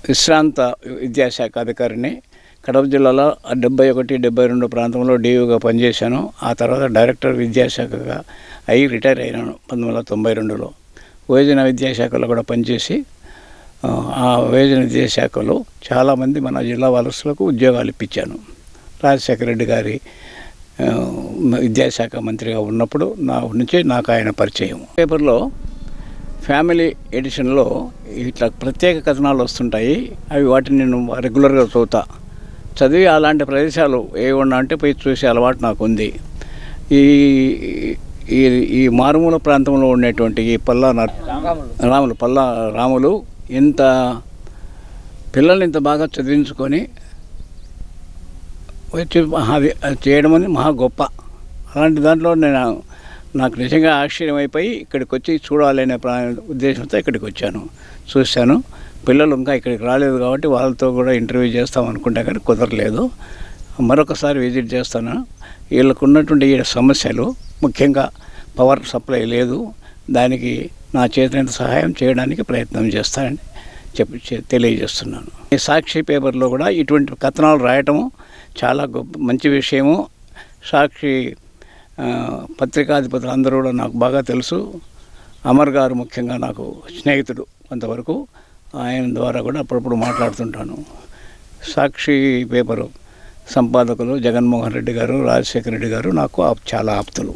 విశ్రాంత విద్యాశాఖ అధికారిని. కడప జిల్లాలో 71, 72 ప్రాంతంలో డీయూగా పనిచేశాను. ఆ తర్వాత డైరెక్టర్ విద్యాశాఖగా అయ్యి రిటైర్ అయినాను 1992లో. యువజన విద్యాశాఖలో కూడా పనిచేసి ఆ యువజన విద్యాశాఖలో చాలామంది మన జిల్లా వారసులకు ఉద్యోగాలు ఇప్పించాను. రాజశేఖర రెడ్డి గారి విద్యాశాఖ మంత్రిగా ఉన్నప్పుడు నాకు ఆయన పరిచయం. పేపర్లో ఫ్యామిలీ ఎడిషన్లో ఇట్లా ప్రత్యేక కథనాలు వస్తుంటాయి. వాటిని నేను రెగ్యులర్గా చదివి అలాంటి ప్రదేశాలు ఏమన్నా అంటే పోయి చూసే అలవాటు నాకు ఉంది. ఈ మారుమూల ప్రాంతంలో ఉండేటువంటి ఈ పల్లా రాములు పిల్లల్ని ఇంత బాగా చదివించుకొని వచ్చి చేయడం అని మహా గొప్ప. అలాంటి దాంట్లో నాకు నిజంగా ఆశ్చర్యమైపోయి ఇక్కడికి వచ్చి చూడాలనే ఉద్దేశంతో ఇక్కడికి వచ్చాను. చూశాను. పిల్లలు ఇంకా ఇక్కడికి రాలేదు కాబట్టి వాళ్ళతో కూడా ఇంటర్వ్యూ చేస్తాం అనుకుంటే కానీ కుదరలేదు. మరొకసారి విజిట్ చేస్తాను. వీళ్ళకు ఉన్నటువంటి ఈ సమస్యలు, ముఖ్యంగా పవర్ సప్లై లేదు, దానికి నా చేతనైన సహాయం చేయడానికి ప్రయత్నం చేస్తానని తెలియజేస్తున్నాను. ఈ సాక్షి పేపర్లో కూడా ఇటువంటి కథనాలు రాయటము చాలా మంచి విషయము. సాక్షి పత్రికాధిపతులు అందరూ కూడా నాకు బాగా తెలుసు. అమర్ గారు ముఖ్యంగా నాకు స్నేహితుడు కొంతవరకు. ఆయన ద్వారా కూడా అప్పుడప్పుడు మాట్లాడుతుంటాను. సాక్షి పేపరు సంపాదకులు జగన్మోహన్ రెడ్డి గారు, రాజశేఖర రెడ్డి గారు నాకు చాలా ఆప్తులు.